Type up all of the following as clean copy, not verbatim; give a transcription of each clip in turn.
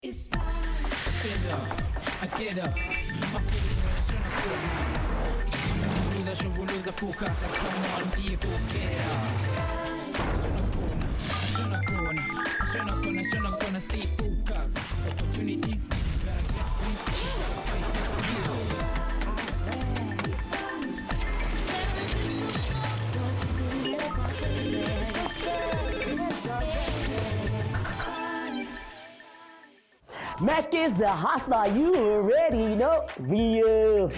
It's fine. Stand up, I get up. Lose focus, come on, be go get up. Gonna stay focused. Opportunities, Mac is the hustler, you already know. We up.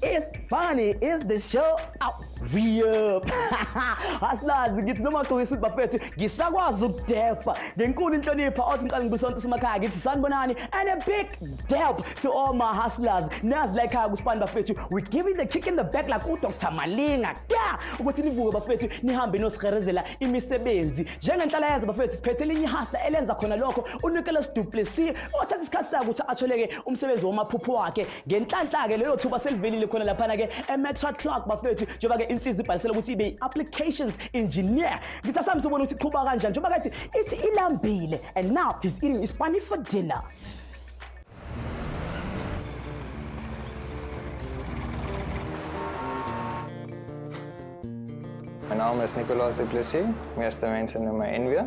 It's funny, it's the show. Out. We up. Hustlers, ngithi noma kuwisuthi bafethu ngisakwazi ukudefa. Ngenkulu inhlonipho othi ngiqala ngibusonto semakhaya ngithi sanibonani and a big help to all my hustlers. Nazi la ekhaya kuSpani bafethu, we giving the kick in the back like uDr Malinga. Yeah, ukuthi nivuke bafethu nihambe nosikherezela imisebenzi. Njengenhlala yazi bafethu siphethe linye ihustler elenza khona lokho uNicholas Du Plessis othatha isikhathi sakhe ukuthi atholeke umsebenzi womaphupho wakhe. Ngenhlanhla ke leyo thuba selivelile khona laphana ke eMetra Clark bafethu njengoba ke insizwa ibhalisela ukuthi ibe applications engineer. Ngithi sami sobona ukuthi qhubeka kanjani njengoba kathi ithi ilambile and now he's eating iSpani for dinner. Mijn naam is Nicholas Du Plessis, meeste mensen noemen mij NW.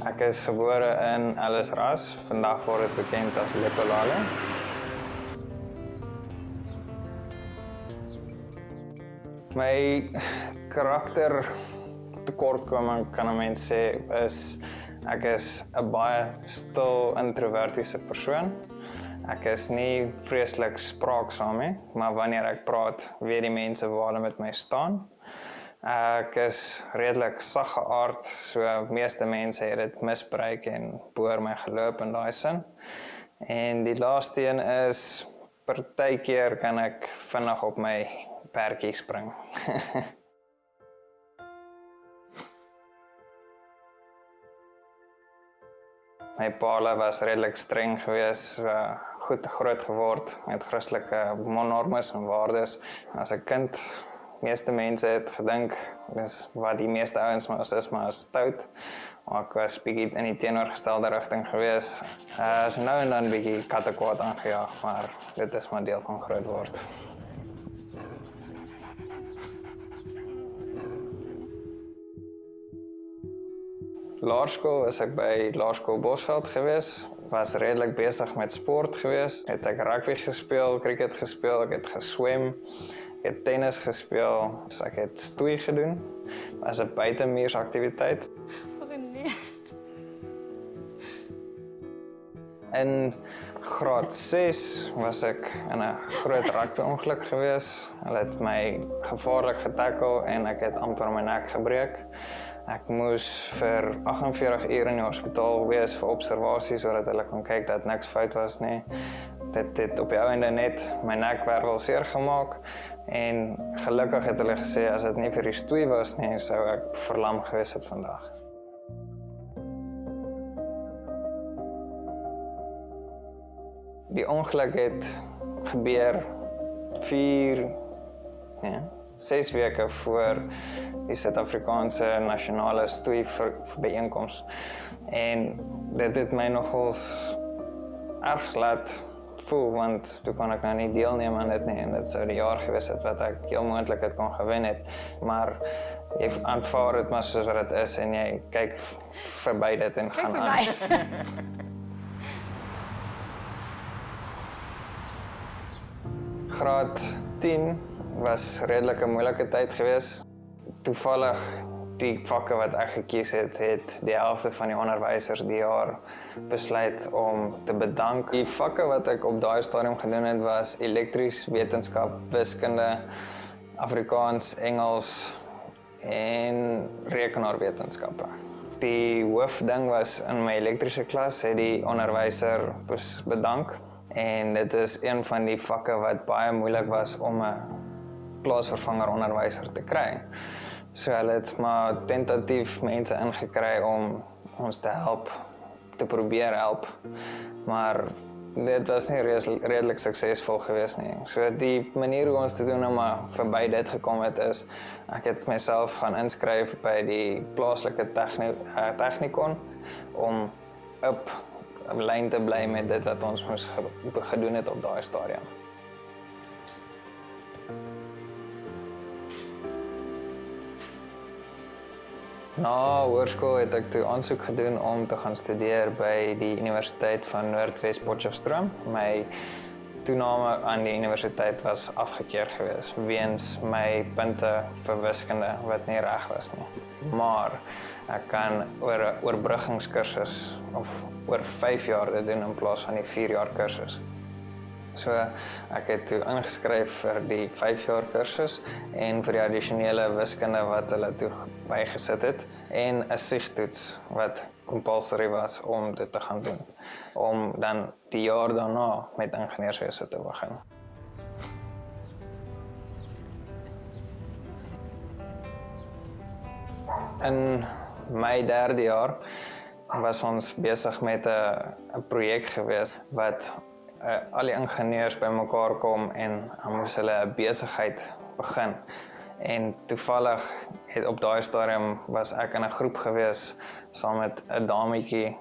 Ik is geboren in Ellisras, vandaag wordt het bekend als Lepelale. Mijn karakter tekortkoming kan een mens sê is ek is 'n baie stil introvertiese persoon. Ek is nie vreeslik spraaksaam nie, maar wanneer ek praat, weet die mense waar hulle met my staan. Ek is redelik saggeaard, so meeste mense het dit misbruik en boor my geloop in daai sin. En die laaste een is partykeer kan ek vinnig op my perdjie spring. My pa was redelik streng geweest, goed groot geword met Christelike normes en waardes. As 'n kind, meeste mense het gedink, dis wat die meeste ouens is maar stout. Maar ek was bietjie in die teenoorgestelde rigting geweest. So nou en dan bietjie kattekwaad aangejaag, maar dit is maar deel van groot word. Laerskool is ek by Laerskool Bosveld geweest. Was redelik besig met sport geweest. Het ek rugby gespeel, cricket gespeel, ek het geswem, ek het tennis gespeel, so ek het stoei gedoen. Was 'n buitemuursaktiwiteit. In graad 6 was ek in 'n groot rugbyongeluk geweest. Hulle het my gevaarlik getackle en ek het amper my nek gebreek. Ek moes vir 48 uur in die hospitaal wees vir observasie sodat hulle kon kyk dat niks fout was nie. Dit het op die einde net my nekwervel seer gemaak en gelukkig het hulle gesê as dit nie vir die stoei was nie, sou ek verlam gewees het vandag. Die ongeluk het gebeur 6 weke voor die Suid-Afrikaanse nasionale stoei byeenkoms. En dit het my nogals erg laat voel, want toe kon ek nou nie deelneem aan dit nie en dit sou die jaar gewees het wat ek heel moontlik het kon gewen het. Maar jy aanvaar dit maar soos wat dit is en jy kyk verby dit en gaan aan. Graad 10 was redelik 'n moeilike tyd geweest. Toevallig die vakke wat ek gekies het, het die helfte van die onderwysers die jaar besluit om te bedank. Die vakke wat ek op daai stadium gedoen het was elektries, wetenskap, wiskunde, Afrikaans, Engels en rekenaarwetenskappe. Die hoofding was in my elektriese klas het die onderwyser bedank. En dit is een van die vakke wat baie moeilik was om 'n plaasvervanger onderwyser te kry. So hulle het maar tentatief mense ingekry om ons te help, te probeer help. Maar dit was nie redelik suksesvol geweest nie. So die manier hoe ons te doen om verby dit gekom het is, ek het myself gaan inskryf by die plaaslike technikon om op lyn te bly met dit wat ons moes gedoen het op daai stadium. Na hoërskool het ek toe aansoek gedoen om te gaan studeer by die Universiteit van Noordwes Potchefstroom. My toename aan die universiteit was afgekeur gewees weens my punte vir wiskunde wat nie reg was nie. Maar ek kan oor 'n oorbruggingskursus of oor 5 jaar dit doen in plaas van die 4 jaar kursus. So ek het toe ingeskryf vir die 5 jaar kursus en vir die addisionele wiskunde wat hulle toe bygesit het en 'n siegtoets wat compulsory was om dit te gaan doen, om dan die jaar daarna met ingenieurswese te begin. In my 3de jaar was ons besig met 'n projek gewees wat al die ingenieurs bymekaar kom en dan moes hulle 'n besigheid begin. En toevallig op daai stadium was ek in 'n groep gewees saam met 'n dametjie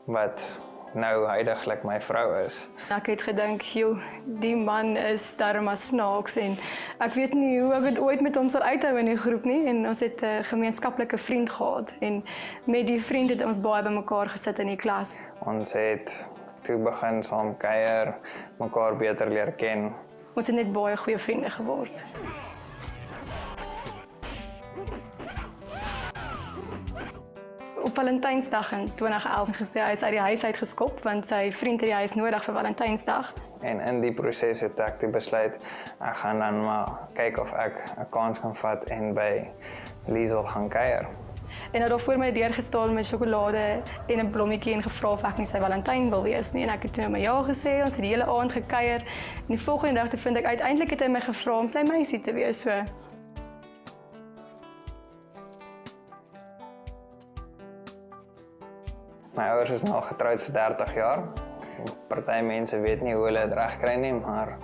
wat nou huidiglik my vrou is. Ek het gedink, joh, die man is darem maar snaaks en ek weet nie hoe ek dit ooit met hom sal uithou in die groep nie. En ons het 'n gemeenskaplike vriend gehad en met die vriend het ons baie bymekaar gesit in die klas. Ons het toe begin saam kuier, mekaar beter leer ken. Ons het net baie goeie vriende geword. Op Valentynsdag in 2011 gesê hy is uit die huis uitgeskop want sy vriend het die huis nodig vir Valentynsdag. En in die proses het ek toe besluit ek gaan dan maar kyk of ek 'n kans kan vat en by Liesel gaan kuier. En nou voor my deur gestaan met sjokolade en 'n blommetjie en gevra of ek nie sy Valentyn wil wees nie. En ek het toe my ja gesê, ons het die hele aand gekuier. En die volgende dag vind ek uiteindelik het hy my gevra om sy meisie te wees. So. My ouers is nou getroud vir 30 jaar. Party mense weet nie hoe hulle dit regkry nie, maar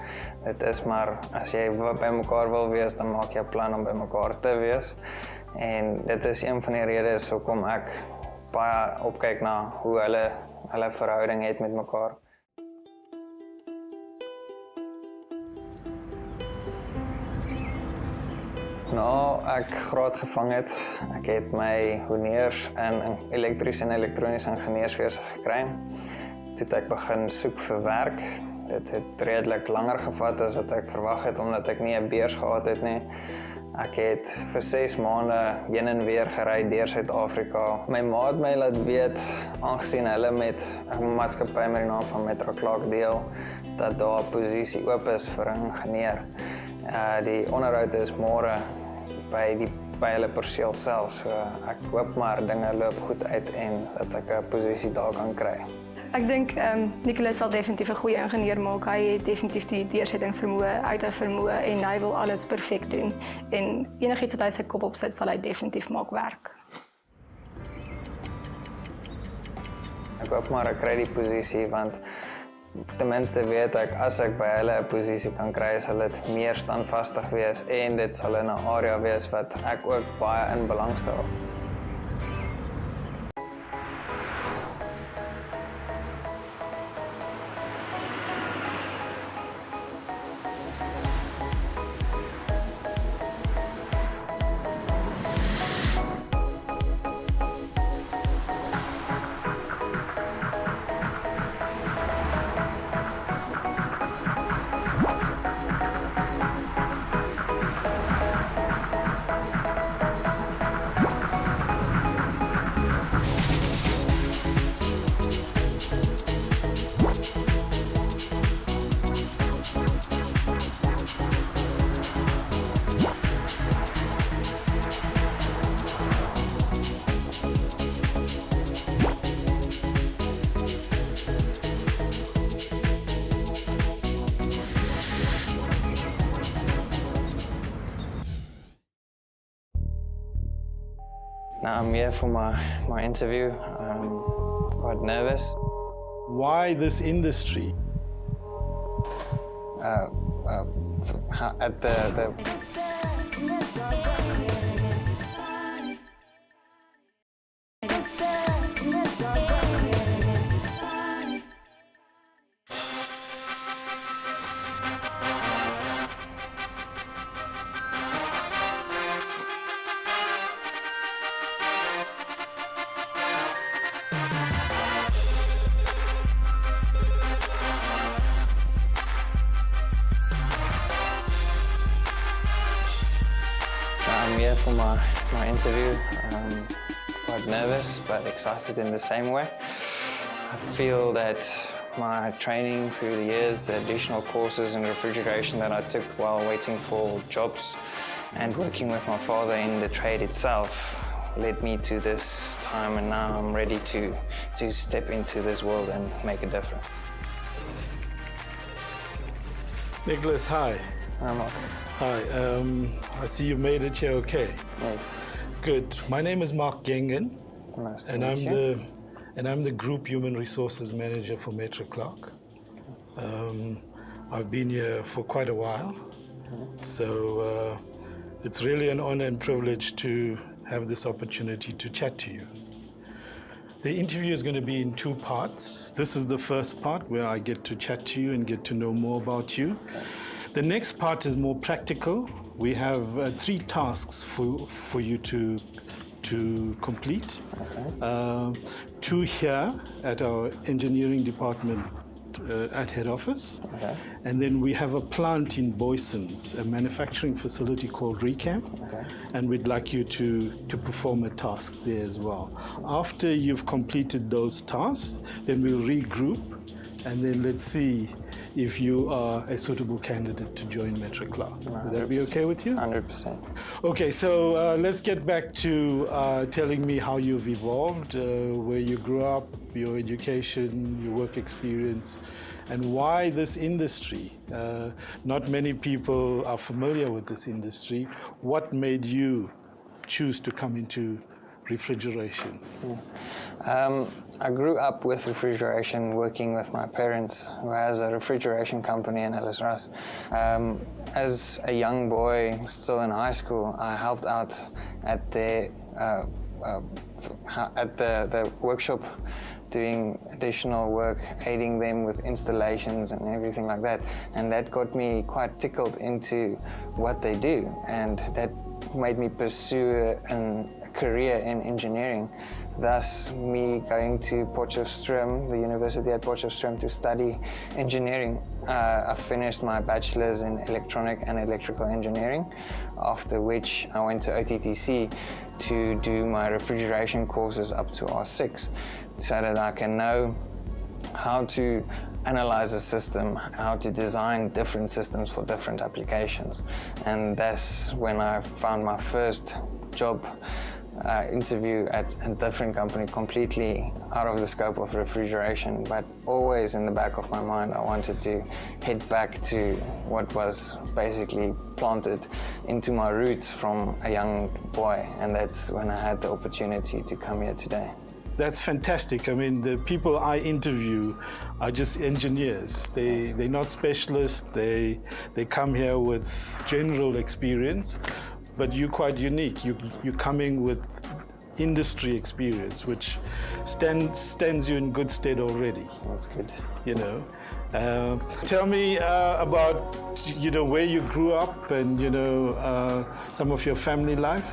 dit is maar as jy by mekaar wil wees, dan maak jy 'n plan om by mekaar te wees. En dit is een van die redes hoekom ek baie opkyk na hoe hulle verhouding het met mekaar. Nou, ek graad gevang het, ek het my honneurs in elektrische en elektroniese ingenieurswese gekry. Toe het ek begin soek vir werk. Dit het redelik langer gevat as wat ek verwag het, omdat ek nie 'n beurs gehad het nie. Ek het vir 6 maande heen en weer gery deur Suid-Afrika. My ma het my laat weet, aangesien hulle met 'n maatskappy met die naam van Mentorship deel, dat daar 'n posisie oop is vir 'n ingenieur. Die onderhoud is môre by hulle perseel self, so ek hoop maar dinge loop goed uit en dat ek 'n posisie daar kan kry. Ek dink Nicholas sal definitief 'n goeie ingenieur maak. Hy het definitief die deursettingsvermoë, uithouvermoë en hy wil alles perfek doen. En enigiets wat hy sy kop opsit, sal hy definitief maak werk. Ek hoop maar ek kry die posisie, want ten minste weet ek, as ek by hulle 'n posisie kan kry, sal dit meer standvastig wees en dit sal in 'n area wees wat ek ook baie in belangstel. Now I'm here for my interview. Quite nervous. Why this industry? At the here for my interview. Quite nervous, but excited in the same way. I feel that my training through the years, the additional courses in refrigeration that I took while waiting for jobs and working with my father in the trade itself led me to this time, and now I'm ready to step into this world and make a difference. Nicholas, hi. I'm Mark. Hi. I see you made it here okay. Yes. Good. My name is Mark Gengen, Nice to and meet you. I'm the Group Human Resources Manager for Metro Clark. I've been here for quite a while, so it's really an honor and privilege to have this opportunity to chat to you. The interview is going to be in two parts. This is the first part where I get to chat to you and get to know more about you. The next part is more practical. We have 3 tasks for you to complete. Okay. 2 here at our engineering department at head office. Okay. And then we have a plant in Boysons, a manufacturing facility called Recamp. Okay. And we'd like you to perform a task there as well. After you've completed those tasks, then we'll regroup, and then let's see if you are a suitable candidate to join Metro Clark. Would that be okay with you? 100%. Okay, so let's get back to telling me how you've evolved, where you grew up, your education, your work experience, and why this industry. Not many people are familiar with this industry. What made you choose to come into refrigeration? I grew up with refrigeration, working with my parents, who has a refrigeration company in Ellisras. As a young boy, still in high school, I helped out at the workshop, doing additional work, aiding them with installations and everything like that. And that got me quite tickled into what they do, and that made me pursue a career in engineering. Thus, me going to Potchefstroom, the university at Potchefstroom, to study engineering. I finished my bachelor's in electronic and electrical engineering, after which I went to OTTC to do my refrigeration courses up to R6, so that I can know how to analyze a system, how to design different systems for different applications. And that's when I found my first job interview at a different company, completely out of the scope of refrigeration, but always in the back of my mind I wanted to head back to what was basically planted into my roots from a young boy, and that's when I had the opportunity to come here today. That's fantastic. I mean, the people I interview are just engineers. They're not specialists. They come here with general experience, but you're quite unique. You're coming with industry experience, which stands you in good stead already. That's good. You know. Tell me about where you grew up and some of your family life.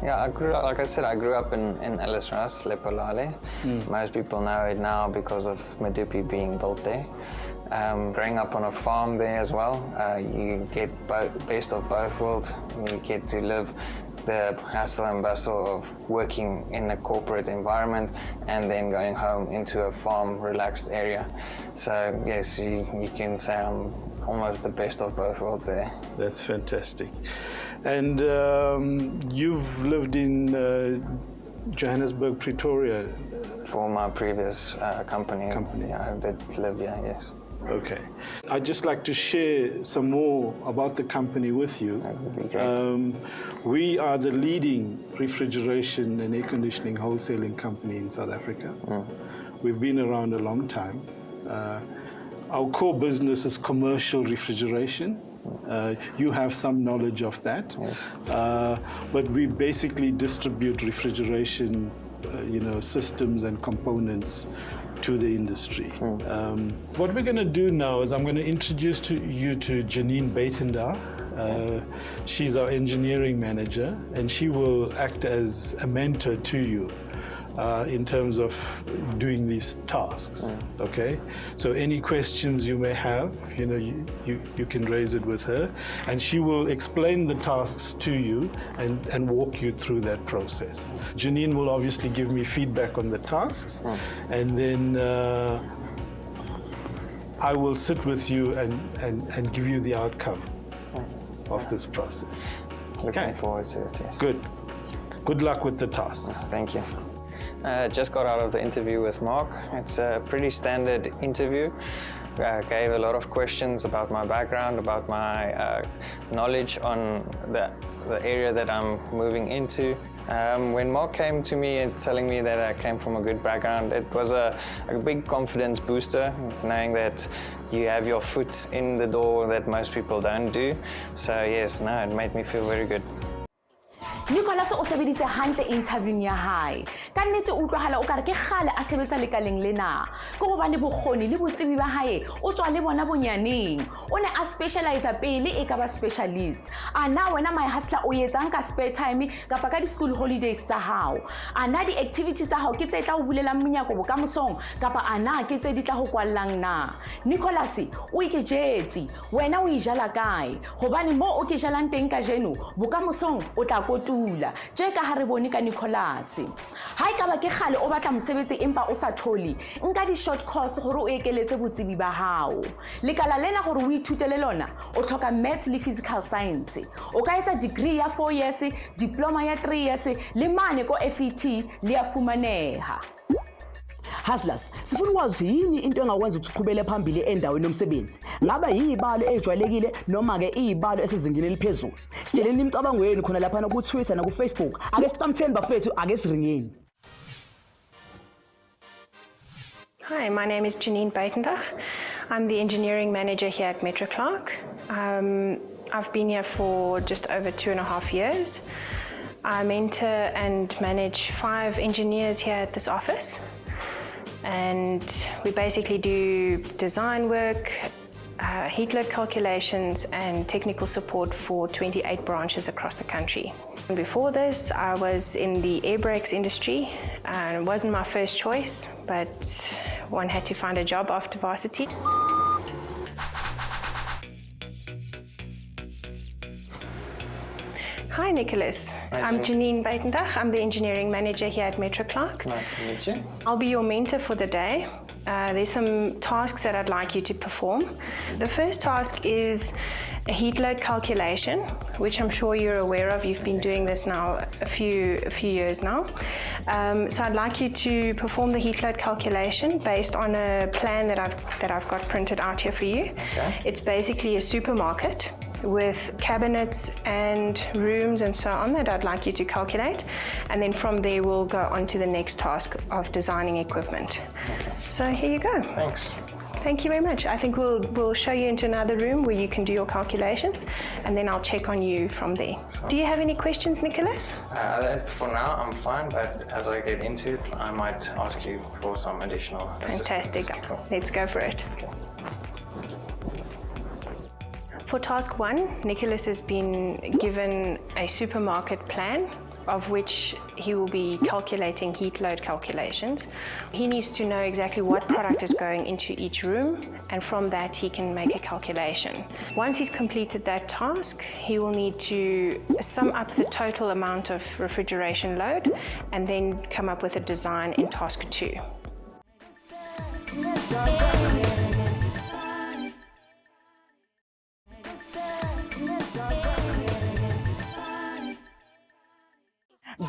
Yeah, I grew up, like I said, I grew up in Ellisras, Lepolale. Most people know it now because of Medupi being built there. Growing up on a farm there as well, you get best of both worlds. You get to live the hassle and bustle of working in a corporate environment and then going home into a farm, relaxed area. So yes, you can say I'm almost the best of both worlds there. That's fantastic. And you've lived in Johannesburg, Pretoria. For my previous company, I did live here, yes. Okay. I'd just like to share some more about the company with you. That would be great. We are the leading refrigeration and air conditioning wholesaling company in South Africa. We've been around a long time. Our core business is commercial refrigeration. You have some knowledge of that. Yes. But we basically distribute refrigeration systems and components to the industry. What we're going to do now is I'm going to introduce you to Janine Beitender. She's our engineering manager, and she will act as a mentor to you in terms of doing these tasks. Okay, so any questions you may have, you can raise it with her, and she will explain the tasks to you and walk you through that process. Janine will obviously give me feedback on the tasks, and then I will sit with you and give you the outcome of this process. Looking forward to it, yes. Good luck with the tasks. Thank you. Just got out of the interview with Mark. It's a pretty standard interview. Gave a lot of questions about my background, about my knowledge on the area that I'm moving into. When Mark came to me and telling me that I came from a good background, it was a big confidence booster, knowing that you have your foot in the door that most people don't do. So yes, no, it made me feel very good. Nicholas o sebeditse hantle interviewing ya hae. Ka nnete o utlwahala o kare ke kgale a sebetsa lekaleng lena. Ke gobane bokgoni le botsebi ba hae o tswa le bona bonyaneng. O ne a specialize pele e ka ba specialist. Ana wena my hustler o yetsang ka spare time kapa ka di school holidays tsa hao. Ana di activities tsa hao ke tse tla o bulela monyako bokamosong kapa ana ke tse di tla go kwallang na. Nicholas o ikejetse wena o ijala kae gobane mo o ke jalang teng ka jeno bokamosong o tla kotu je ka ha re bone ka Nicholas. Ha e ka ba ke kgale o batla mosebetsi empa o sa tholi, nka di short course gore o ekeletse botsebi ba hao. Lekala lena gore o ithutele lona o tlhoka maths le physical science. O ka etsa degree ya 4 years, diploma ya 3 years le mane ko FET le ya fumaneha. Hustlers, sifuna ukwazi yini into engakwenza ukuthi uqhubele phambili endaweni yomsebenzi. Ngaba yibalo ejwayelekile noma ke izibalo esizingeni eliphezulu. Sitsheleni imicabango yenu khona lapha na ku Twitter na ku Facebook. Ake sicamtheni bafethu, ake siringeni. Hi, my name is Janine Buitendach. I'm the engineering manager here at Metro Clark. I've been here for just over 2.5 years. I mentor and manage 5 engineers here at this office. And we basically do design work, heat load calculations and technical support for 28 branches across the country. And before this, I was in the air brakes industry, and it wasn't my first choice, but one had to find a job after varsity. Hi Nicholas, I'm Janine Buitendach. I'm the engineering manager here at Metro Clark. Nice to meet you. I'll be your mentor for the day. There's some tasks that I'd like you to perform. The first task is a heat load calculation, which I'm sure you're aware of. You've been doing this now a few years now. So I'd like you to perform the heat load calculation based on a plan that I've got printed out here for you. Okay. It's basically a supermarket with cabinets and rooms and so on that I'd like you to calculate, and then from there we'll go on to the next task of designing equipment. Okay. So here you go. Thanks. Thank you very much. I think we'll show you into another room where you can do your calculations, and then I'll check on you from there. Do you have any questions, Nicholas? For now, I'm fine, but as I get into it, I might ask you for some additional assistance. Fantastic. Cool. Let's go for it. Okay. For task 1, Nicholas has been given a supermarket plan of which he will be calculating heat load calculations. He needs to know exactly what product is going into each room, and from that he can make a calculation. Once he's completed that task, he will need to sum up the total amount of refrigeration load and then come up with a design in task 2.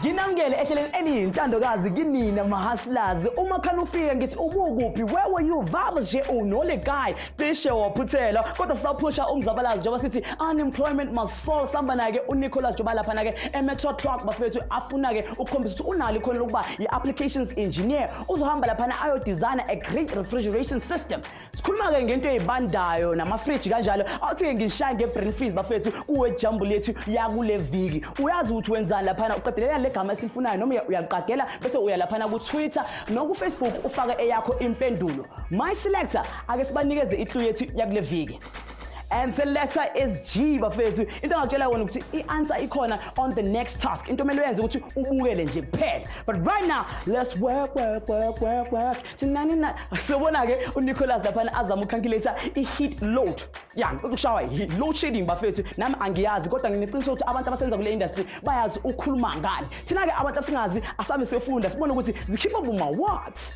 Ginamngele ehleleni eniyintandokazi kinina mahustlers uma khana ufika ngithi ubukuphi where were you vava nje unole guy cishe waphuthela kodwa sisaphusha umzabalazi njengoba sithi unemployment must fall sambana ke uNicholas njengoba lapha na ke eMetro Clark bafethu afuna ke ukukhombisa ukuthi unalo ikhono lokuba i-applications engineer uzohamba lapha na ayo designer a great refrigeration system. Sikhuluma ke ngento ezibandayo nama-fridge kanjalo awuthi ke ngishaya nge-brain freeze bafethu kuwe jumbo lethu yakule viki uyazi ukuthi wenzani lapha na uqedelela legama esifunayo noma uyaqagela bese uya lapha ku Twitter no ku Facebook ufake eyakho impendulo. My selector ake sibanikeze iclue yethu yakule viki. and the letter is G bafethu. Into ngakutshela wona ukuthi i-answer ikhona on the next task. Into kumele uyenze ukuthi ubukele nje kuphela. But right now, let's work. Sibona ke uNicholas laphana azama ucalculator i-heat load. Yeah, ukushawa i-heat load shedding bafethu. Nami angiyazi kodwa ngineqiniso ukuthi abantu abasenza kule industry bayazi ukhuluma ngani. Thina ke abantu asingazi asabe siyofunda sibone ukuthi zikhipha buma what.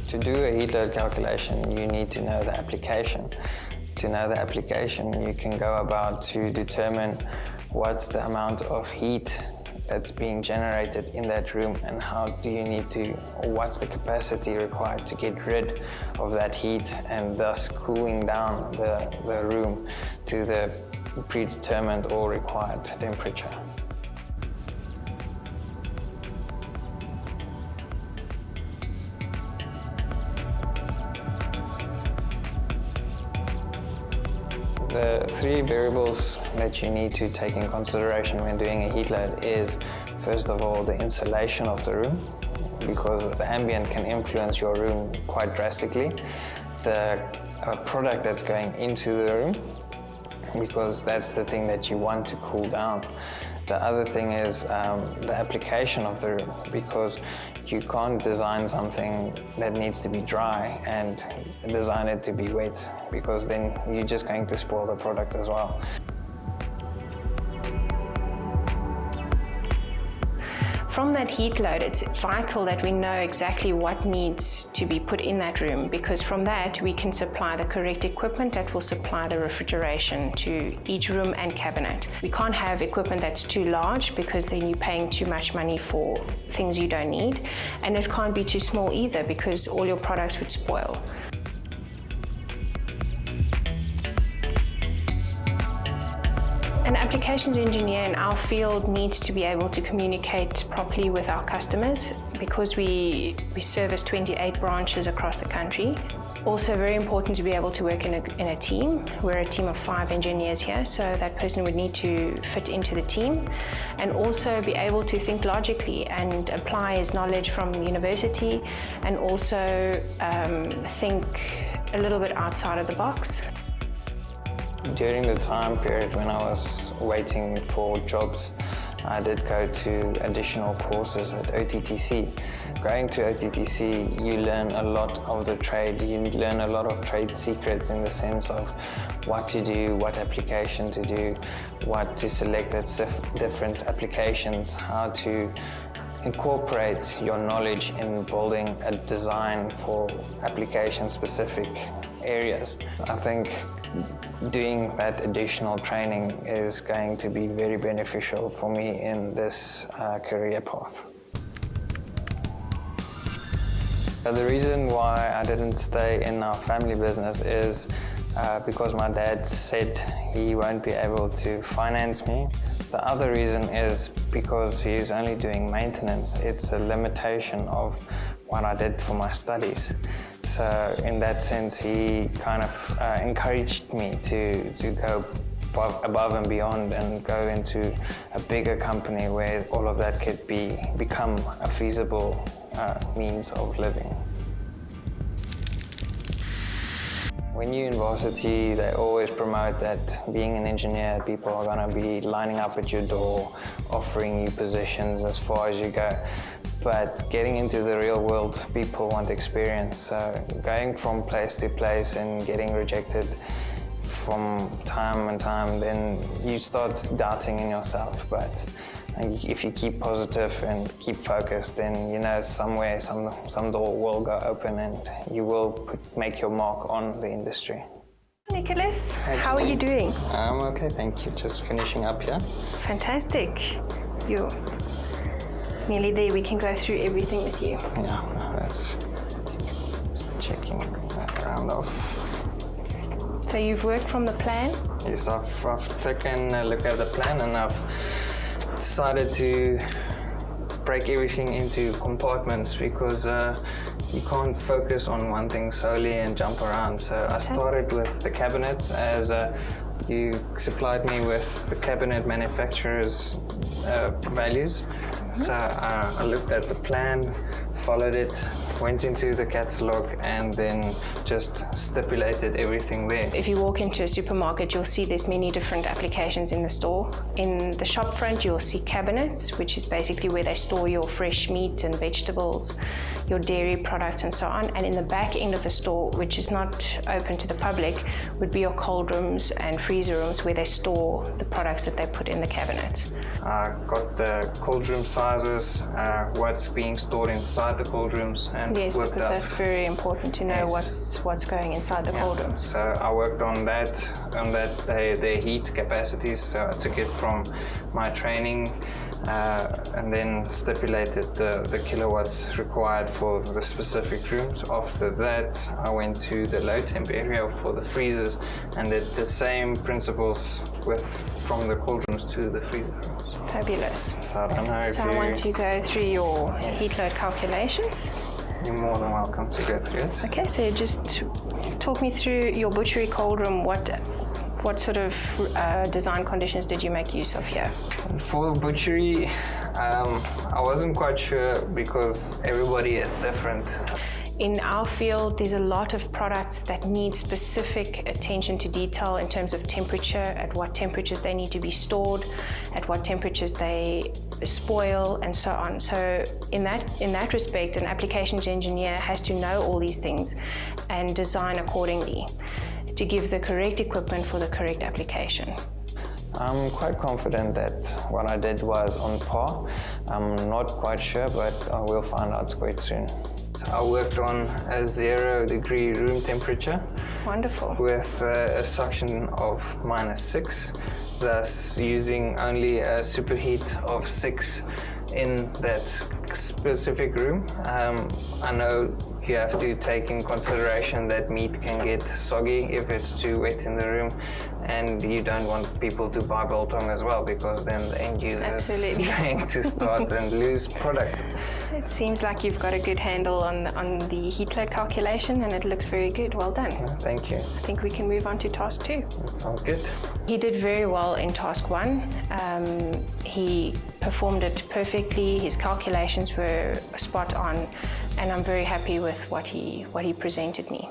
To do a heat load calculation, you need to know the application. To know the application, you can go about to determine what's the amount of heat that's being generated in that room and how do you need to, or what's the capacity required to get rid of that heat and thus cooling down the room to the predetermined or required temperature. The three variables that you need to take in consideration when doing a heat load is, first of all, the insulation of the room, because the ambient can influence your room quite drastically. The product that's going into the room, because that's the thing that you want to cool down. The other thing is the application of the room, because you can't design something that needs to be dry and design it to be wet, because then you're just going to spoil the product as well. From that heat load, it's vital that we know exactly what needs to be put in that room, because from that we can supply the correct equipment that will supply the refrigeration to each room and cabinet. We can't have equipment that's too large, because then you're paying too much money for things you don't need, and it can't be too small either, because all your products would spoil. An applications engineer in our field needs to be able to communicate properly with our customers, because we service 28 branches across the country. Also very important to be able to work in a team. We're a team of 5 engineers here, so that person would need to fit into the team, and also be able to think logically and apply his knowledge from university, and also think a little bit outside of the box. During the time period when I was waiting for jobs, I did go to additional courses at OTTC. Going to OTTC, you learn a lot of the trade. You learn a lot of trade secrets in the sense of what to do, what application to do, what to select at different applications, how to incorporate your knowledge in building a design for application-specific areas. I think doing that additional training is going to be very beneficial for me in this career path. The reason why I didn't stay in our family business is because my dad said he won't be able to finance me. The other reason is because he's only doing maintenance. It's a limitation of what I did for my studies. So in that sense, he kind of encouraged me to go above and beyond and go into a bigger company where all of that could become a feasible means of living. When you're in varsity, they always promote that being an engineer, people are going to be lining up at your door, offering you positions as far as you go. But getting into the real world, people want experience. So going from place to place and getting rejected from time and time, then you start doubting in yourself. But if you keep positive and keep focused, then you know somewhere some door will go open and you will make your mark on the industry. Nicholas, how are you doing? I'm okay, thank you. Just finishing up here. Fantastic. You're nearly there. We can go through everything with you. Yeah, that's just checking that round off. So you've worked from the plan? Yes, I've taken a look at the plan and I've decided to break everything into compartments because you can't focus on one thing solely and jump around. So I started with the cabinets as you supplied me with the cabinet manufacturer's values. So I looked at the plan, followed it, went into the catalog, and then just stipulated everything there. If you walk into a supermarket, you'll see there's many different applications in the store. In the shop front, you'll see cabinets, which is basically where they store your fresh meat and vegetables, your dairy products and so on. And in the back end of the store, which is not open to the public, would be your cold rooms and freezer rooms where they store the products that they put in the cabinets. I got the cold room sizes, what's being stored inside the cold rooms, and Yes, worked because out. that's very important to know what's going inside the cold rooms. So I worked on that, the heat capacities. So I took it from my training and then stipulated the kilowatts required for the specific rooms. After that, I went to the low temp area for the freezers and did the same principles from the cold rooms to the freezer rooms. Fabulous. So I don't know if So I want to go through your heat load calculations. You're more than welcome to go through it. Okay, so just talk me through your butchery cold room. What sort of design conditions did you make use of here? For the butchery, I wasn't quite sure because everybody is different. In our field, there's a lot of products that need specific attention to detail in terms of temperature, at what temperatures they need to be stored, at what temperatures they spoil, and so on. So in that respect, an applications engineer has to know all these things and design accordingly to give the correct equipment for the correct application. I'm quite confident that what I did was on par. I'm not quite sure, but I will find out quite soon. So I worked on a 0-degree room temperature. Wonderful. With a suction of -6, thus using only a superheat of 6 in that specific room. I know you have to take in consideration that meat can get soggy if it's too wet in the room, and you don't want people to buy biltong as well, because then the end user is going to start and lose product. It seems like you've got a good handle on the heat load calculation, and it looks very good. Well done. Thank you. I think we can move on to task 2. That sounds good. He did very well in task 1. He performed it perfectly. His calculations were spot on, and I'm very happy with what he presented me.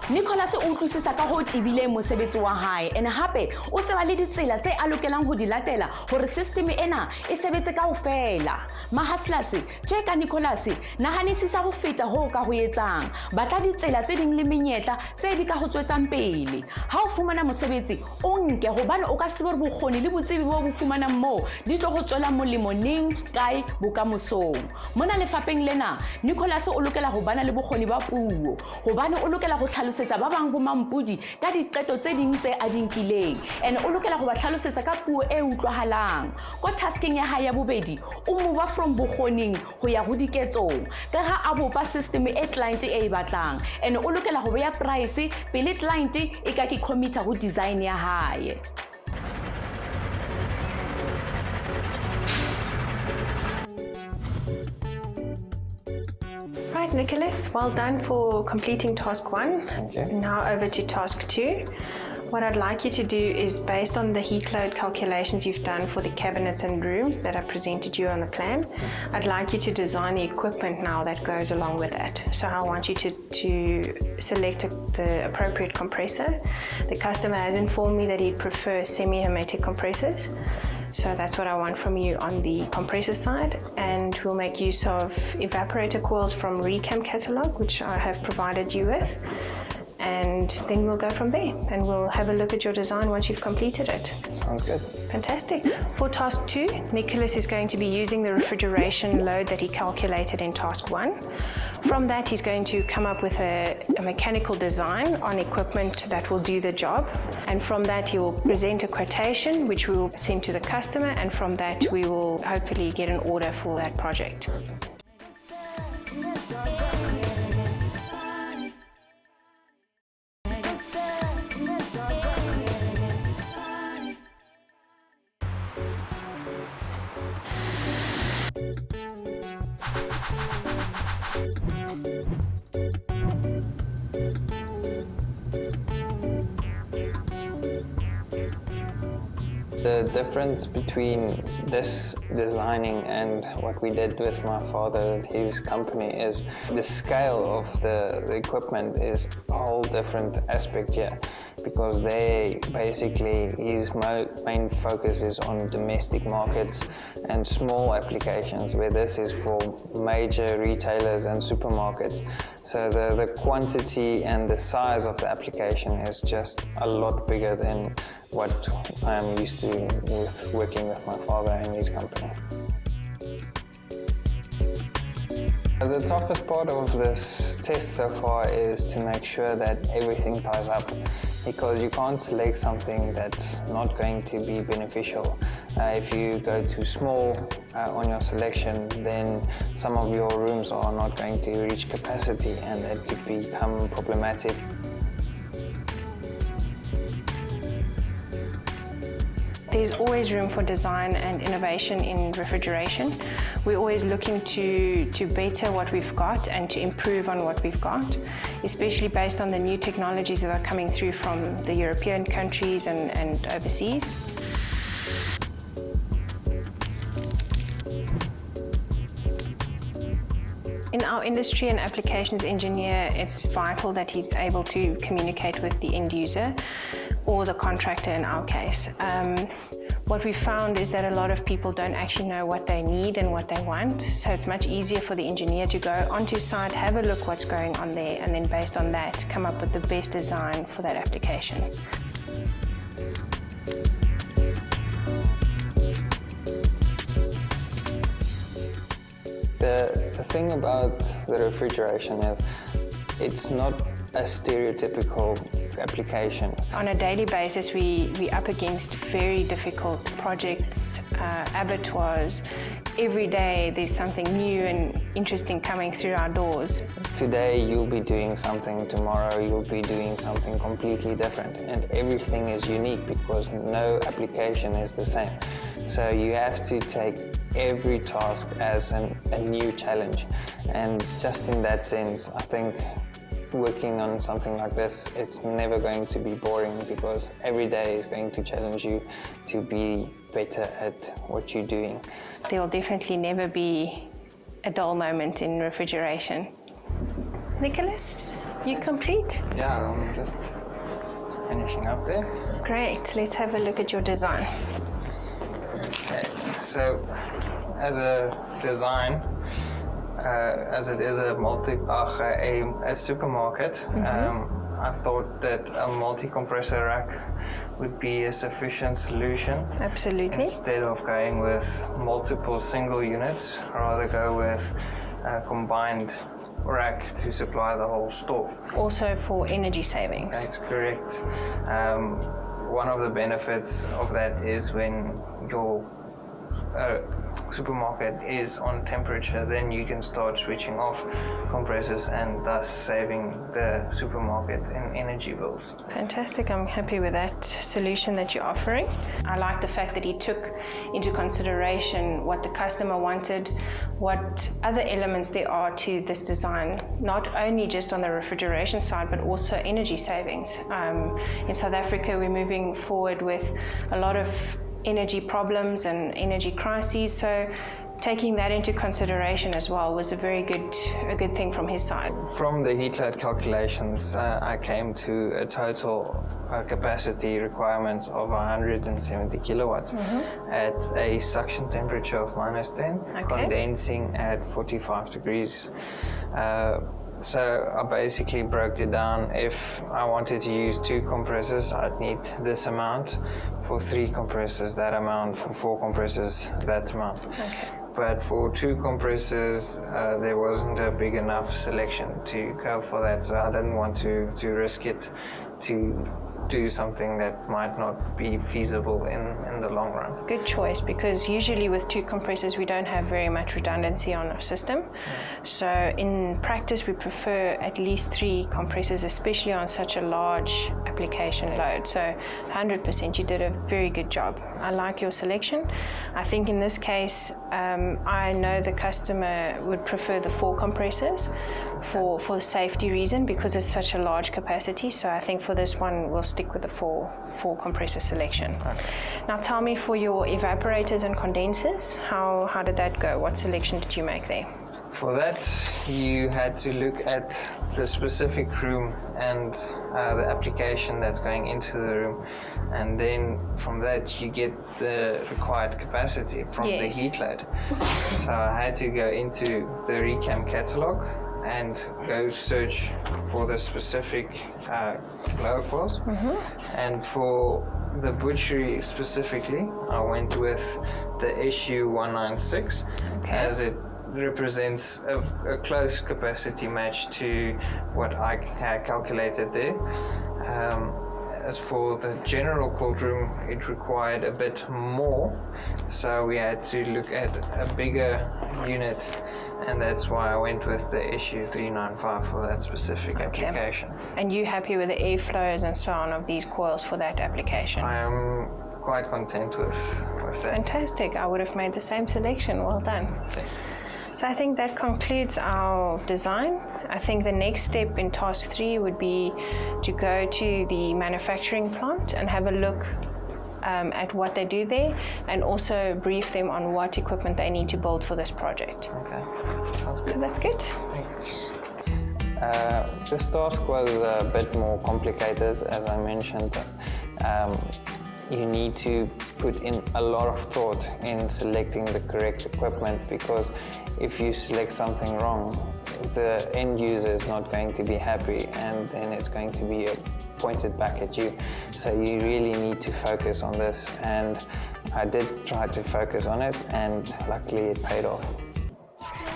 Nicholas o utlwisisa ka ho tibile mosebetsi wa hae ene hape o tseba le ditsela tse a lokelang ho di latela hore system ena e sebetse kaofela. Mahaslas tje ka Nicholas nahanisisa ho feta ho ka ho etsang batla ditsela tse ding le menyetla tse di ka ho tswetsang pele. Ha o fumana mosebetsi o nke hobane o ka se bo bokgoni le botsebi bo bo fumanang mo di tlo go tswela molemo neng kae bokamosong. Mona lefapeng lena Nicholas o lokela ho bana le bokgoni ba puo hobane o lokela go tlhalosetsa ba bang bo mampudi ka diqeto tse ding tse a dinkileng ene o lokela go ba tlhalosetsa ka puo e utlwahalang. Ko tasking ya hae ya bobedi o move from bokgoning ho ya ho diketsong ka ha a bopa system e client e batlang ene o lokela ho beya price pele client e ka ke commit ho design ya hae. Right, Nicholas, well done for completing task 1. Thank you. Now over to task 2. What I'd like you to do is, based on the heat load calculations you've done for the cabinets and rooms that I presented you on the plan, I'd like you to design the equipment now that goes along with that. So I want you to select the appropriate compressor. The customer has informed me that he'd prefer semi-hermetic compressors. So that's what I want from you on the compressor side, and we'll make use of evaporator coils from Recam catalog, which I have provided you with, and then we'll go from there and we'll have a look at your design once you've completed it. Sounds good. Fantastic. For task 2, Nicholas is going to be using the refrigeration load that he calculated in task 1. From that, he's going to come up with a mechanical design on equipment that will do the job. And from that, he will present a quotation, which we will send to the customer. And from that, we will hopefully get an order for that project. The difference between this designing and what we did with my father at his company is the scale of the equipment is a whole different aspect here, because his main focus is on domestic markets and small applications, where this is for major retailers and supermarkets. So the quantity and the size of the application is just a lot bigger than what I'm used to with working with my father and his company. The toughest part of this test so far is to make sure that everything ties up, because you can't select something that's not going to be beneficial. If you go too small on your selection, then some of your rooms are not going to reach capacity, and that could become problematic. There's always room for design and innovation in refrigeration. We're always looking to better what we've got and to improve on what we've got, especially based on the new technologies that are coming through from the European countries and overseas. In our industry, an applications engineer, it's vital that he's able to communicate with the end user or the contractor in our case. What we found is that a lot of people don't actually know what they need and what they want, so it's much easier for the engineer to go onto site, have a look what's going on there, and then based on that, come up with the best design for that application. The thing about the refrigeration is it's not a stereotypical application. On a daily basis, we up against very difficult projects, abattoirs. Every day there's something new and interesting coming through our doors. Today you'll be doing something, tomorrow you'll be doing something completely different, and everything is unique because no application is the same. So you have to take every task as a new challenge, and just in that sense, I think working on something like this, it's never going to be boring, because every day is going to challenge you to be better at what you're doing. There will definitely never be a dull moment in refrigeration. Nicholas, you complete? Yeah, I'm just finishing up there. Great, let's have a look at your design. Okay, so as a design, as it is a supermarket, I thought that a multi-compressor rack would be a sufficient solution. Absolutely. Instead of going with multiple single units, rather go with a combined rack to supply the whole store. Also for energy savings. That's correct. One of the benefits of that is when your supermarket is on temperature, then you can start switching off compressors and thus saving the supermarket in energy bills. Fantastic, I'm happy with that solution that you're offering. I like the fact that he took into consideration what the customer wanted, what other elements there are to this design, not only just on the refrigeration side, but also energy savings. In South Africa, we're moving forward with a lot of energy problems and energy crises, so taking that into consideration as well was a good thing from his side. From the heat load calculations, I came to a total capacity requirements of 170 kilowatts at a suction temperature of -10, condensing at 45 degrees. So I basically broke it down. If I wanted to use 2 compressors, I'd need this amount. For 3 compressors, that amount. For 4 compressors, that amount. Okay. But for 2 compressors, there wasn't a big enough selection to go for that, so I didn't want to risk it to do something that might not be feasible in the long run. Good choice, because usually with 2 compressors we don't have very much redundancy on our system. So in practice we prefer at least 3 compressors, especially on such a large application load. So 100%, you did a very good job. I like your selection. I think in this case, I know the customer would prefer the 4 compressors for the safety reason, because it's such a large capacity. So I think for this one we'll stick with the 4 compressor selection. Okay. Now tell me for your evaporators and condensers, how did that go? What selection did you make there? For that, you had to look at the specific room and the application that's going into the room, and then from that you get the required capacity from the Yes. heat load. So I had to go into the Recam catalog and go search for the specific blower coils. And for the butchery specifically, I went with the issue 196 as it represents a close capacity match to what I had calculated there. As for the general cold room, it required a bit more, so we had to look at a bigger unit, and that's why I went with the issue 395 for that specific application. And you happy with the airflows and so on of these coils for that application? I am quite content with that. Fantastic. I would have made the same selection. Well done. So I think that concludes our design. I think the next step in task 3 would be to go to the manufacturing plant and have a look at what they do there, and also brief them on what equipment they need to build for this project. Okay, sounds good. So that's good. Thanks. This task was a bit more complicated, as I mentioned. You need to put in a lot of thought in selecting the correct equipment, because if you select something wrong, the end user is not going to be happy, and then it's going to be pointed back at you. So you really need to focus on this, and I did try to focus on it, and luckily it paid off.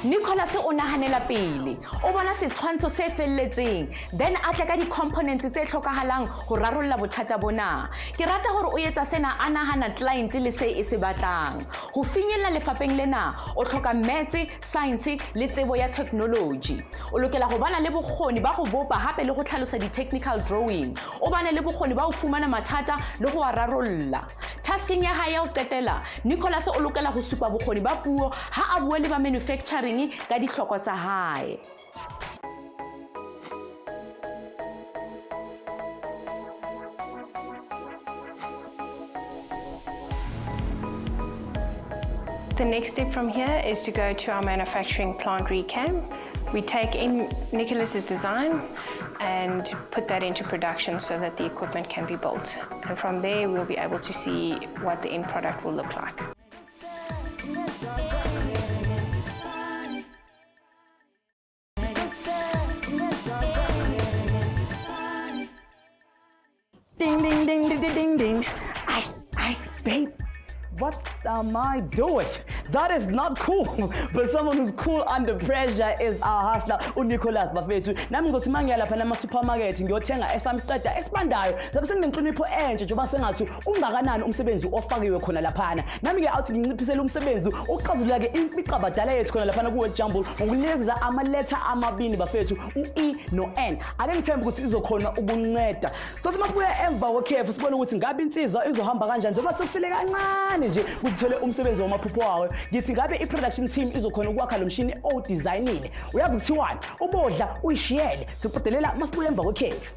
Nicholas o nahanela pele o bona setshwantsho se felletseng, then a tla ka di-components tse tlhokahalang go rarolla bothata bona. Ke rata gore o etsa sena a nahana client le se e se batlang. Go finyella lefapheng lena o tlhoka maths, science le tsebo ya technology. O lokela go bana le bokgoni ba go bopa hape le go tlhalosa di-technical drawing. O bana le bokgoni ba go fumana mathata le go a rarolla. Tasking ya hae ya o qetela, Nicholas o lokela go supa bokgoni ba puo ha a bua le ba manufacturing ka dihloko tsa hae. The next step from here is to go to our manufacturing plant recam. We take in Nicholas's design and put that into production so that the equipment can be built. And from there, we'll be able to see what the end product will look like. Ding, ding, ding, ding, ding, ding. Ice, babe. What am I doing? That is not cool. But someone who's cool under pressure is our hustler, uNicholas bafethu. Nami ngothi mangiya lapha nama supermarket ngiyothenga esamqeda esibandayo. Zabe senginenhlonipho enje njengoba sengathi ungakanani umsebenzi ofakiwe khona laphana. Nami ke awuthi nginciphisele umsebenzi uqazulula ke imiqabadala yethu khona laphana kuwe jumble ngokunikeza ama letter amabili bafethu u-E no-N. Ake ngithemba ukuthi izokhona ukunceda. So simabuya emva kwekhefu sibone ukuthi ngabe insizwa izohamba kanjani njengoba sekusele kancane nje ukuthi thole umsebenzi wamaphupho wayo. Ngithi ngabe i-production team izokhona ukwakha lo mshini owudesignile. Uyazi kuthiwani? Ubodla uyishiyele siqodelela masibuye emva kwekhefu.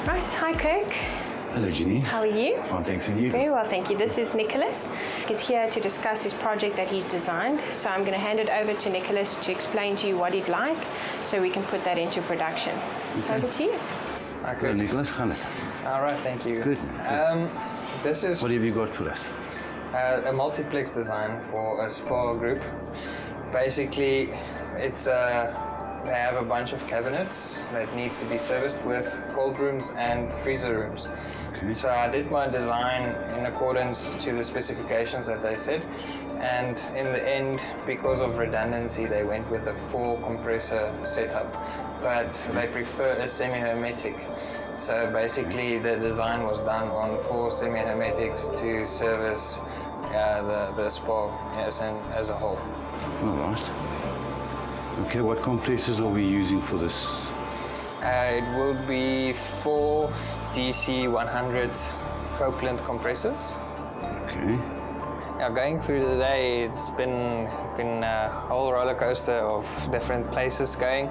Right, hi Kirk. Hello, Janine. How are you? Fine, thanks, and you? Very well, thank you. This is Nicholas. He's here to discuss his project that he's designed. So I'm going to hand it over to Nicholas to explain to you what he'd like so we can put that into production. Okay. Over to you. Hello, Nicholas. Gaan het? All right, thank you. Good. This is What have you got for us? a multiplex design for a spa group. Basically, it's they have a bunch of cabinets that needs to be serviced with cold rooms and freezer rooms. Okay. So I did my design in accordance to the specifications that they said, and in the end, because of redundancy, they went with a 4 compressor setup, but they prefer a semi-hermetic. So basically, the design was done on 4 semi-hermetics to service the spa as a whole. All right. Okay, what compressors are we using for this? It will be 4 DC 100 Copeland compressors. Okay. going through the day, it's been a whole roller coaster of different places going,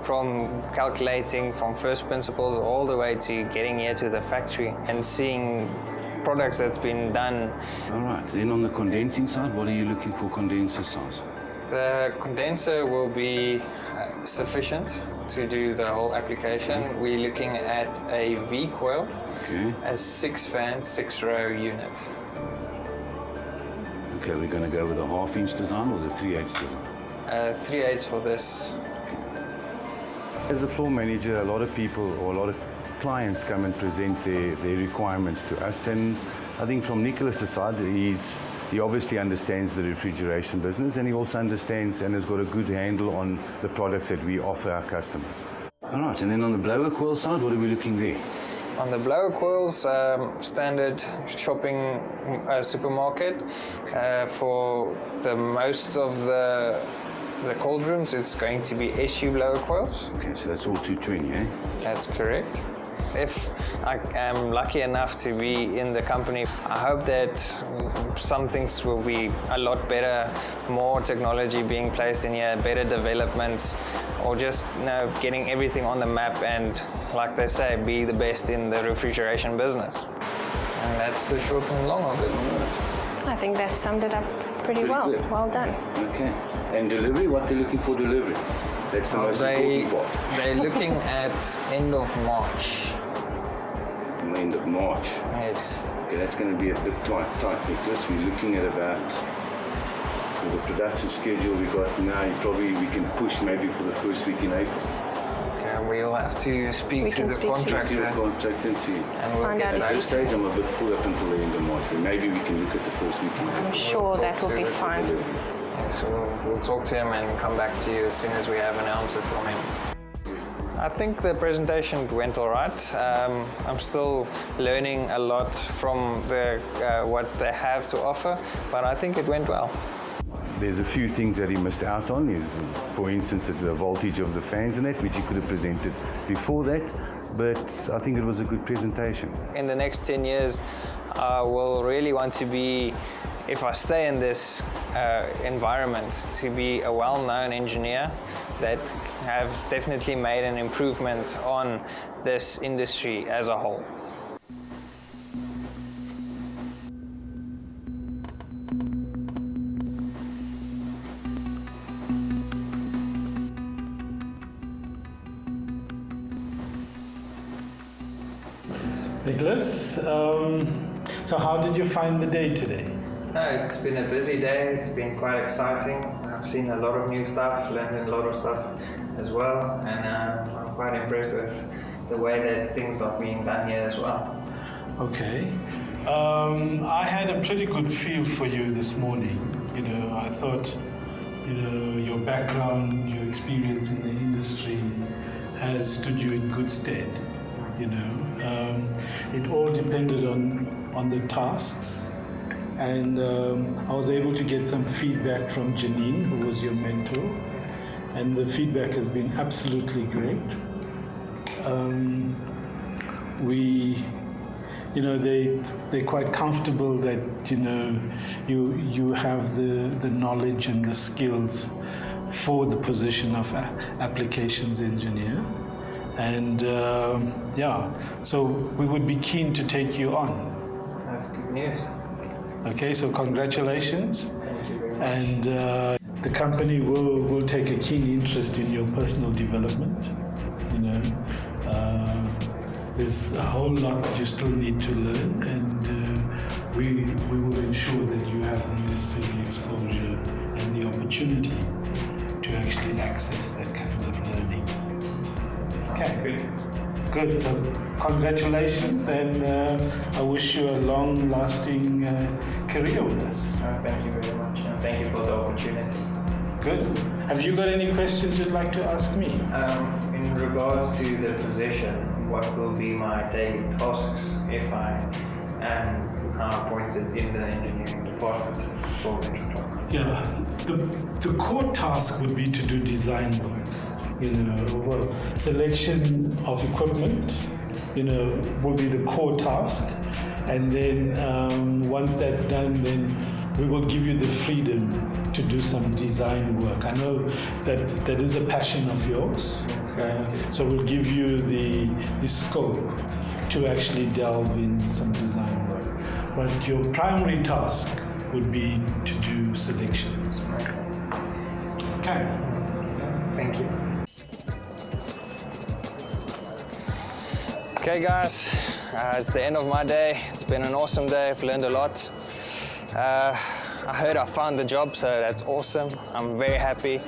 from calculating from first principles all the way to getting here to the factory and seeing products that's been done. All right, then on the condensing side, what are you looking for condenser size? The condenser will be sufficient to do the whole application. We're looking at a V coil, a 6-fan, 6-row unit. Okay, we're going to go with a half-inch design or the 3/8 design? 3/8 for this. As the floor manager, a lot of people or a lot of clients come and present their requirements to us, and I think from Nicholas's side, he obviously understands the refrigeration business, and he also understands and has got a good handle on the products that we offer our customers. All right, and then on the blower coil side, what are we looking there? On the blower coils, standard shopping supermarket. For the most of the cold rooms, it's going to be SU blower coils. Okay, so that's all 220, eh? That's correct. If I am lucky enough to be in the company, I hope that some things will be a lot better, more technology being placed in here, better developments, or just getting everything on the map and, like they say, be the best in the refrigeration business. And that's the short and long of it. I think that summed it up pretty well. good. Well done. Okay. And delivery, what they're looking for delivery? That's the most important part. They're looking at end of March. End of March. Yes. Okay, that's going to be a bit tight, Nicholas. We're looking at about, for the production schedule we got now, we can push maybe for the first week in April. Okay, we'll have to speak to the contractor. To the contractor and see. And we'll get At back this to you. stage, I'm a bit full up until the end of March, but maybe we can look at the first week in April. I'm sure that will be fine. Yes, we'll talk to him and come back to you as soon as we have an answer from him. I think the presentation went all right. I'm still learning a lot from what they have to offer, but I think it went well. There's a few things that he missed out on, is, for instance, the voltage of the fans and that, which he could have presented before that, but I think it was a good presentation. In the next 10 years, I will really want to be, if I stay in this environment, to be a well-known engineer that have definitely made an improvement on this industry as a whole. Nicholas, so how did you find the day today? It's been a busy day. It's been quite exciting. I've seen a lot of new stuff, learned a lot of stuff as well, and I'm quite impressed with the way that things are being done here as well. Okay. I had a pretty good feel for you this morning. I thought, your background, your experience in the industry has stood you in good stead. It all depended on the tasks. And I was able to get some feedback from Janine, who was your mentor, and the feedback has been absolutely great. They're quite comfortable that you have the knowledge and the skills for the position of applications engineer, and so we would be keen to take you on. That's good news. Okay, so congratulations. Thank you very much. And the company will take a keen interest in your personal development. There's a whole lot that you still need to learn, and we will ensure that you have the necessary exposure and the opportunity to actually access that kind of learning. Okay. Good. So congratulations, and I wish you a long-lasting career with us. Thank you very much, and thank you for the opportunity. Good. Have you got any questions you'd like to ask me? In regards to the position, what will be my daily tasks if I am appointed in the engineering department for Mentorship? Yeah, the core task would be to do design work. Selection of equipment, will be the core task. And then once that's done, then we will give you the freedom to do some design work. I know that that is a passion of yours, so we'll give you the scope to actually delve in some design work. But your primary task would be to do selections. Okay. Thank you. Okay guys, it's the end of my day. It's been an awesome day. I've learned a lot. I heard I found the job, so that's awesome. I'm very happy.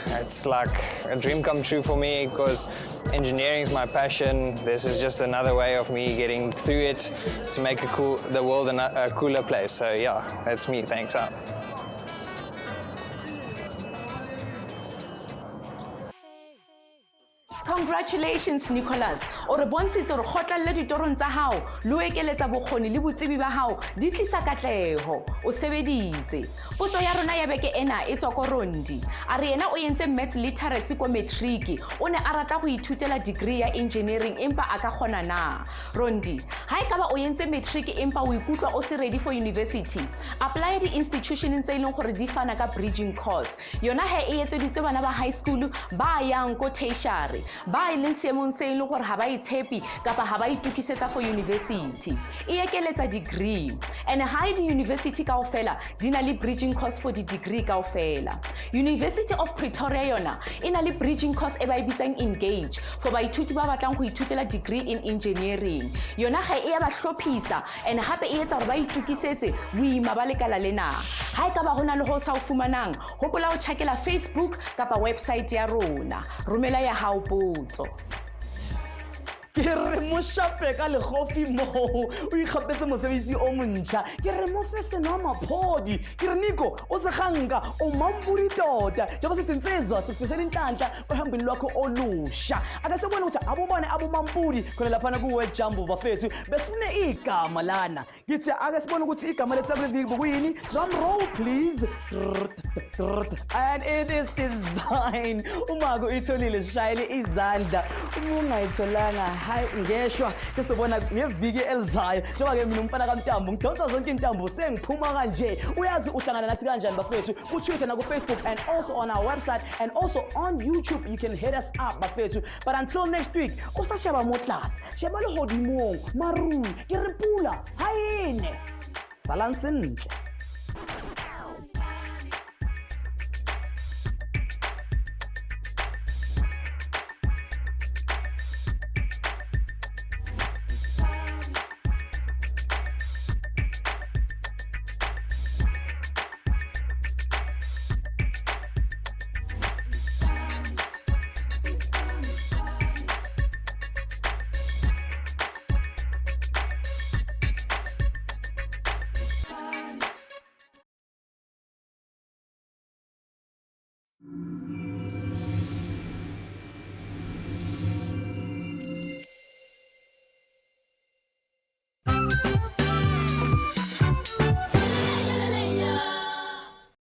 It's like a dream come true for me because engineering is my passion. This is just another way of me getting through it to make the world a cooler place. So yeah, that's me. Thanks out. Congratulations, Nicholas. O re bontshitse gore kgotlalle ditorong tsa hao le o ekeletsa bokgoni le botsebi ba hao di tlisa katleho. O sebeditse. Potso ya rona ya beke ena e tswa ko Rondi. A re yena o entse maths literacy ko matric. O ne a rata go ithutela degree ya engineering empa a ka kgona na. Rondi, ha e ka ba o entse matric empa o ikutlwa o se ready for university. Apply di institution tse ileng gore di fana ka bridging course. Yona ha e etseditse bana ba high school ba yang ko tertiary. Ba ileng seemong se ileng gore ha ba itshepi kapa ha ba itukisetsa for university. E ekeletsa degree. And ha di university kaofela di na le bridging course for the degree kaofela. University of Pretoria yona e na le bridging course e ba e bitsang engage for baithuti ba batlang go ithutela degree in engineering. Yona ga e ya ba hlophisa and hape e etsa gore ba itukisetse boima ba lekala lena. Ha e ka ba hona le ho sa o fumanang, hopola o checkela Facebook kapa website ya rona. Romela ya hao potso. Ke re mo shape ka lekgofi mo o ikgapetse mosebetsi o montšha ke re mo fe seno maphodi ke re Nico o se ganka o mampudi tota joba se tsenzezwa se fusela inhlanhla ohambeni lwakho olusha ake sebone ukuthi abobone abomampudi khona lapha kuwe Jambo bafethu besifune igama lana ngithi ake sibone ukuthi igama letsabreviki bokuyini drum roll please and it is design umako itholile shayile izandla ungayitholanga hayi ngeshwa ke sobona ngeviki elizayo njengoba ke mina umfana kaNtambo ngidonsa zonke intambo sengiphuma kanje uyazi uhlangana nathi kanjani bafethu ku Twitter na ku Facebook and also on our website and also on YouTube you can hit us up bafethu but until next week usashaba mo class sheba le hodimong maru ke re pula hayine salansentle